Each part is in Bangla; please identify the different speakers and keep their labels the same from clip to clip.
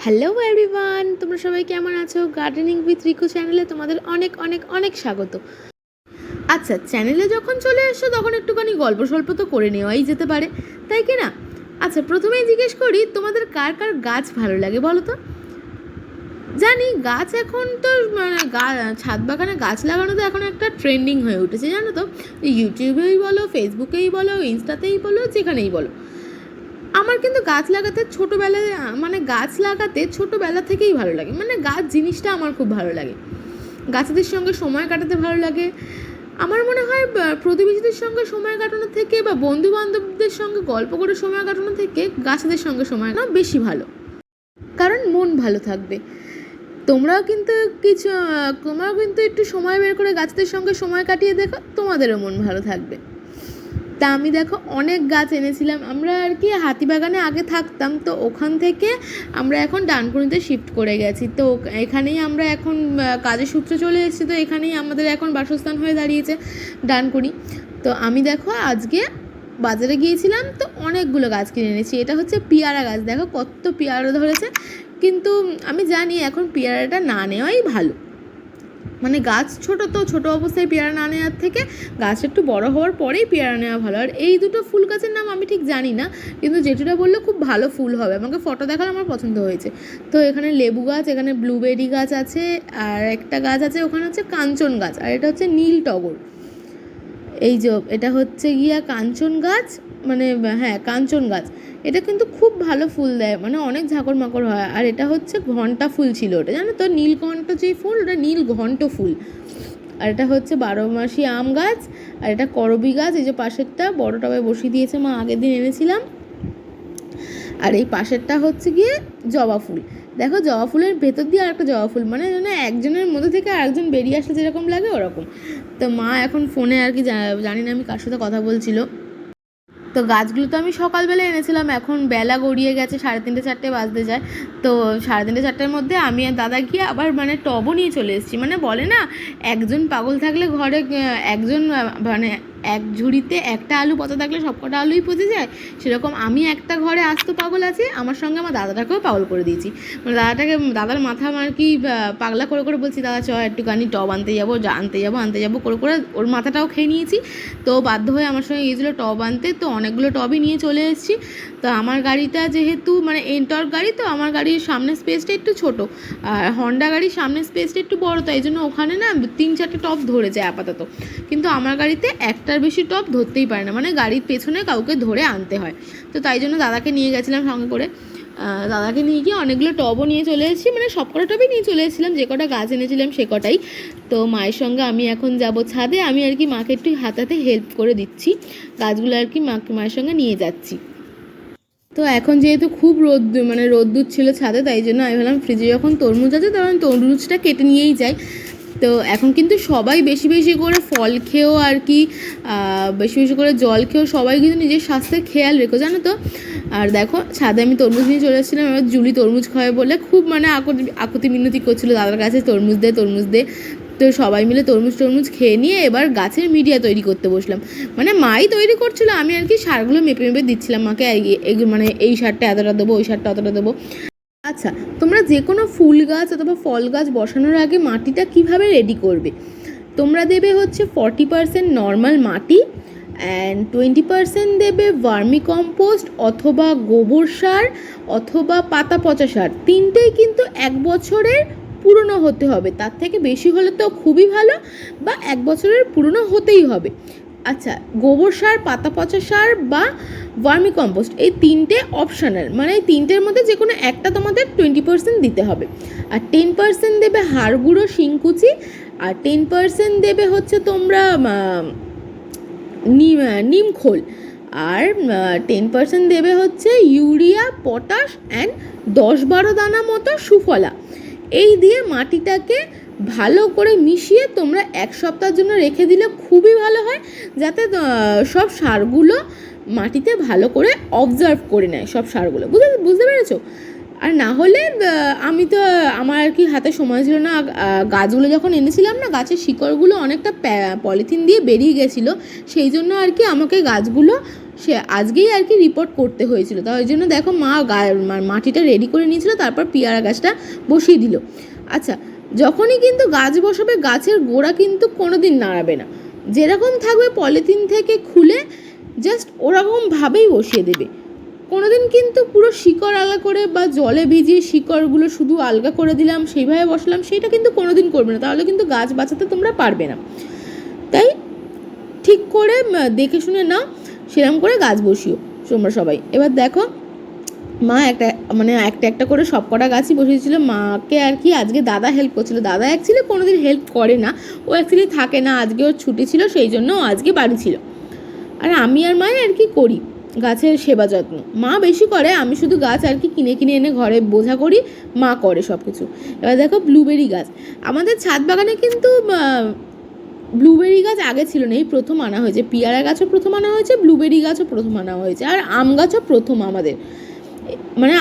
Speaker 1: হ্যালো এভরিওয়ান, তোমরা সবাই কেমন আছো? গার্ডেনিং উইথ রিকু চ্যানেলে তোমাদের অনেক অনেক অনেক স্বাগত। আচ্ছা, চ্যানেলে যখন চলে এসছো তখন একটুখানি গল্প স্বল্প তো করে নেওয়াই যেতে পারে, তাই কি না? আচ্ছা, প্রথমেই জিজ্ঞেস করি, তোমাদের কার কার গাছ ভালো লাগে বলো তো? জানি গাছ এখন তো মানে ছাদ বাগানে গাছ লাগানো তো এখন একটা ট্রেন্ডিং হয়ে উঠেছে, জানো তো? ইউটিউবেই বলো, ফেসবুকেই বলো, ইনস্টাতেই বলো, যেখানেই বলো। আমার কিন্তু গাছ লাগাতে ছোটোবেলা থেকেই ভালো লাগে, মানে গাছ জিনিসটা আমার খুব ভালো লাগে। গাছেদের সঙ্গে সময় কাটাতে ভালো লাগে। আমার মনে হয় প্রতিবেশীদের সঙ্গে সময় কাটানো থেকে বা বন্ধু বান্ধবদের সঙ্গে গল্প করে সময় কাটানো থেকে গাছেদের সঙ্গে সময় কাটানো বেশি ভালো, কারণ মন ভালো থাকবে। তোমরাও কিন্তু একটু সময় বের করে গাছদের সঙ্গে সময় কাটিয়ে দেখো, তোমাদেরও মন ভালো থাকবে। তা আমি দেখো অনেক গাছ এনেছিলাম। আমরা আর কি হাতিবাগানে আগে থাকতাম, তো ওখান থেকে আমরা এখন ডানকুনিতে শিফট করে গেছি। তো এখানেই আমরা এখন কাজের সূত্রে চলে এসেছি, তো এখানেই আমাদের এখন বাসস্থান হয়ে দাঁড়িয়েছে ডানকুনি। তো আমি দেখো আজকে বাজারে গিয়েছিলাম, তো অনেকগুলো গাছ কিনে এনেছি। এটা হচ্ছে পেয়ারা গাছ, দেখো কত পেয়ারা ধরেছে। কিন্তু আমি জানি এখন পেয়ারাটা না নেওয়াই ভালো, মানে গাছ ছোটো অবস্থায় পেয়ারা না নেওয়ার থেকে গাছ একটু বড় হওয়ার পরেই পেয়ারা নেওয়া ভালো। আর এই দুটো ফুল গাছের নাম আমি ঠিক জানি না, কিন্তু যেটা বললো খুব ভালো ফুল হবে, আমাকে ফটো দেখালে আমার পছন্দ হয়েছে। তো এখানে লেবু গাছ, এখানে ব্লুবেরি গাছ আছে, আর একটা গাছ আছে ওখানে হচ্ছে কাঞ্চন গাছ, আর এটা হচ্ছে নীল টগর। এই যে এটা হচ্ছে গিয়া কাঞ্চন গাছ, মানে হ্যাঁ কাঞ্চন গাছ। এটা কিন্তু খুব ভালো ফুল দেয়, মানে অনেক ঝাঁকড় মাকড় হয়। আর এটা হচ্ছে ঘণ্টা ফুল ছিল, ওটা জানো তো, নীলকণ্ঠ যে ফুল, ওটা নীলঘণ্ট ফুল। আর এটা হচ্ছে 12 মাসি আম গাছ, আর এটা করবি গাছ। এই যে পাশেরটা বড় টবে বসিয়ে দিয়েছে মা, আগের দিন এনেছিলাম। আর এই পাশেরটা হচ্ছে গিয়ে জবা ফুল। দেখো জবা ফুলের ভেতর দিয়ে আর একটা জবা ফুল, মানে একজনের মধ্যে থেকে আরেকজন বেরিয়ে আসলে যেরকম লাগে ওরকম। তো মা এখন ফোনে আর কি, জানি না আমি কার সাথে কথা বলছিল। তো গাছগুলো তো আমি সকালবেলা এনেছিলাম, এখন বেলা গড়িয়ে গেছে, 3:30 4টে বাজতে যায়। তো 3:30 4টের মধ্যে আমি আর দাদা গিয়ে আবার মানে টবও নিয়ে চলে এসেছি। মানে বলে না, একজন পাগল থাকলে ঘরে একজন মানে এক ঝুড়িতে একটা আলু পচা থাকলে সবকটা আলুই পচে যায়, সেরকম আমি একটা ঘরে আস্ত পাগল আছি, আমার সঙ্গে আমার দাদাটাকেও পাগল করে দিয়েছি। মানে দাদার মাথা আমার কি পাগলা করে করে বলছি, দাদা চ একটুখানি টব আনতে যাবো করে করে ওর মাথাটাও খেয়ে নিয়েছি। তো বাধ্য হয়ে আমার সঙ্গে গিয়েছিলো টব আনতে, তো অনেকগুলো টবই নিয়ে চলে এসেছি। তো আমার গাড়িটা যেহেতু মানে এন্টর্ক গাড়ি, তো আমার গাড়ির সামনের স্পেসটা একটু ছোটো, আর হন্ডা গাড়ির সামনের স্পেসটা একটু বড়ো, তাই জন্য ওখানে না 3-4টে টব ধরে যায় আপাতত। কিন্তু আমার গাড়িতে একটার বেশি টব ধরতেই পারে না, মানে গাড়ির পেছনে কাউকে ধরে আনতে হয়। তো তাই জন্য দাদাকে নিয়ে গেছিলাম সঙ্গে করে। দাদাকে নিয়ে গিয়ে অনেকগুলো টবও নিয়ে চলে এসেছি, মানে সব কটা টবই নিয়ে চলে এসেছিলাম, যে কটা গাছ এনেছিলাম সে কটাই। তো মায়ের সঙ্গে আমি এখন যাব ছাদে, আমি আর কি মাকে একটু হাতে হেল্প করে দিচ্ছি, গাছগুলো আর কি মায়ের সঙ্গে নিয়ে যাচ্ছি। তো এখন যেহেতু খুব রোদ্দুর ছিল ছাদে, তাই জন্য আমি ভাবলাম ফ্রিজে যখন তরমুজ আছে তখন তরমুজটা কেটে নিয়েই যাই। তো এখন কিন্তু সবাই বেশি বেশি করে ফল খেয়েও আর কি বেশি বেশি করে জল খেয়েও সবাই কিন্তু নিজের স্বাস্থ্যের খেয়াল রেখো, জানো তো। আর দেখো ছাদে আমি তরমুজ নিয়ে চলে এসেছিলাম, এবার জুলি তরমুজ খাবে বলে খুব মানে আকুতি মিনতি করছিল দাদার কাছে, তরমুজ দে। তো সবাই মিলে তরমুজ খেয়ে নিয়ে এবার গাছের মিডিয়া তৈরি করতে বসলাম। মানে মাই তৈরি করছিল, আমি আর কি সারগুলো মেপে দিচ্ছিলাম মাকে, মানে এই সারটা এতটা দেবো, ওই সারটা অতটা দেবো। আচ্ছা, তোমরা যে কোনো ফুল গাছ অথবা ফল গাছ বসানোর আগে মাটিটা কিভাবে রেডি করবে? তোমরা দেবে হচ্ছে 40% নর্মাল মাটি, অ্যান্ড 20% দেবে ভার্মি কম্পোস্ট অথবা গোবর সার অথবা পাতা পচা সার। তিনটেই কিন্তু 1 বছরের পুরনো হতে হবে, তার থেকে বেশি হলে তো খুবই ভালো, বা 1 বছরের পুরনো হতেই হবে। আচ্ছা, গোবর সার, পাতা পচা সার বা ভার্মি কম্পোস্ট, এই তিনটে অপশনাল, মানে এই তিনটের মধ্যে যে কোনো একটা তোমাদের 20% দিতে হবে। আর 10% দেবে হাড় গুঁড়ো শিংকুচি, আর 10% দেবে হচ্ছে তোমরা নিম খোল, আর 10% দেবে হচ্ছে ইউরিয়া, পটাশ অ্যান্ড 10-12 দানা মতো সুফলা। এই দিয়ে মাটিটাকে ভালো করে মিশিয়ে তোমরা 1 সপ্তাহের জন্য রেখে দিলে খুবই ভালো হয়, যাতে সব সারগুলো মাটিতে ভালো করে অবজার্ভ করে নেয় সব সারগুলো। বুঝতে পেরেছো? আর না হলে আমার আর কি হাতে সময় ছিল না, গাছগুলো যখন এনেছিলাম না, গাছের শিকড়গুলো অনেকটা পলিথিন দিয়ে বেরিয়ে গেছিলো, সেই জন্য আর কি আমাকে গাছগুলো সে আজকেই আর কি রিপোর্ট করতে হয়েছিল, তাই ওই জন্য দেখো মা মাটিটা রেডি করে নিয়েছিল, তারপর পেয়ারা গাছটা বসিয়ে দিল। আচ্ছা, যখনই কিন্তু গাছ বসাবে গাছের গোড়া কিন্তু কোনো দিন নাড়াবে না, যেরকম থাকবে পলিথিন থেকে খুলে জাস্ট ওরকমভাবেই বসিয়ে দেবে। কোনো দিন কিন্তু পুরো শিকড় আলগা করে বা জলে ভিজিয়ে শিকড়গুলো শুধু আলগা করে দিলাম সেইভাবে বসলাম, সেইটা কিন্তু কোনো দিন করবে না, তাহলে কিন্তু গাছ বাঁচাতে তোমরা পারবে না। তাই ঠিক করে দেখে শুনে নাও, সেরকম করে গাছ বসিও তোমরা সবাই। এবার দেখো মা একটা করে সব কটা গাছই বসিয়েছিল। মাকে আর কি আজকে দাদা হেল্প করছিল। দাদা অ্যাকচুয়ালি কোনোদিন হেল্প করে না, ও অ্যাকচুয়ালি থাকে না, আজকে ওর ছুটি ছিল, সেই জন্য আজকে বাড়ি ছিল। আর আমি আর মাই আর কি করি গাছের সেবা যত্ন। মা বেশি করে, আমি শুধু গাছ আর কি কিনে এনে ঘরে বোঝা করি, মা করে সব কিছু। এবার দেখো ব্লুবেরি গাছ, আমাদের ছাদ বাগানে কিন্তু ব্লুবেরি গাছ আগে ছিল না, এই প্রথম আনা হয়েছে। পেয়ারা গাছও প্রথম আনা হয়েছে, ব্লুবেরি গাছও প্রথম আনা হয়েছে, আর আম গাছও প্রথম আমাদের।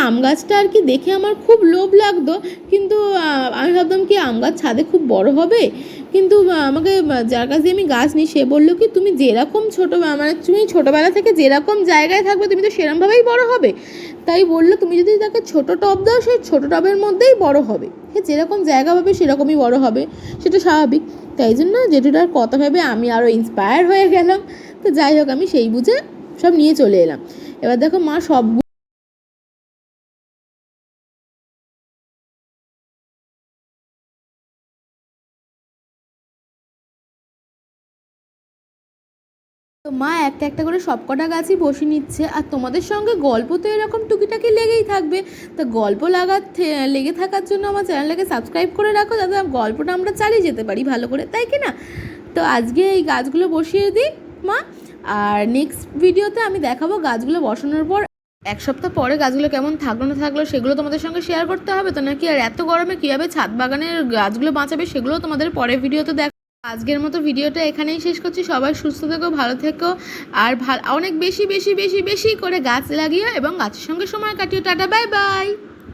Speaker 1: আম গাছটা আর কি দেখে আমার খুব লোভ লাগতো, কিন্তু আমি ভাবতাম কি আম গাছ ছাদে খুব বড় হবে, কিন্তু আমাকে যার কাছ দিয়ে আমি গাছ নিই সে বললো কি তুমি যেরকম তুমি ছোটোবেলা থেকে যেরকম জায়গায় থাকবে তুমি তো সেরকমভাবেই বড় হবে। তাই বললো তুমি যদি তাকে ছোটো টব দাও সেই ছোটো টবের মধ্যেই বড় হবে, সে যেরকম জায়গা পাবে সেরকমই বড় হবে, সেটা স্বাভাবিক। তাই জন্য জেঠুটার কথা ভেবে আমি আরও ইন্সপায়ার হয়ে গেলাম। তো যাই হোক, আমি সেই বুঝে সব নিয়ে চলে এলাম। এবার দেখো মা সব তো মা একটা করে সবকটা গাছই বসে নিচ্ছে। আর তোমাদের সঙ্গে গল্প তো এরকম টুকিটাকি লেগেই থাকবে, তো গল্প লেগে থাকার জন্য আমার চ্যানেলটাকে সাবস্ক্রাইব করে রাখো, যাতে গল্পটা আমরা চালিয়ে যেতে পারি ভালো করে, তাই কি না? তো আজকে এই গাছগুলো বসিয়ে দিই মা, আর নেক্সট ভিডিওতে আমি দেখাবো গাছগুলো বসানোর পর 1 সপ্তাহ পরে গাছগুলো কেমন থাকলো না থাকলো সেগুলো তোমাদের সঙ্গে শেয়ার করতে হবে তো নাকি। আর এত গরমে কীভাবে ছাদ বাগানের গাছগুলো বাঁচাবে সেগুলো তোমাদের পরের ভিডিওতে দেখো। আজকের মতো ভিডিওটা এখানেই শেষ করছি। সবাই সুস্থ থেকো, ভালো থেকো, আর অনেক বেশি বেশি বেশি বেশি করে গাছ লাগিও এবং গাছের সঙ্গে সময় কাটিও। Tata, bye bye.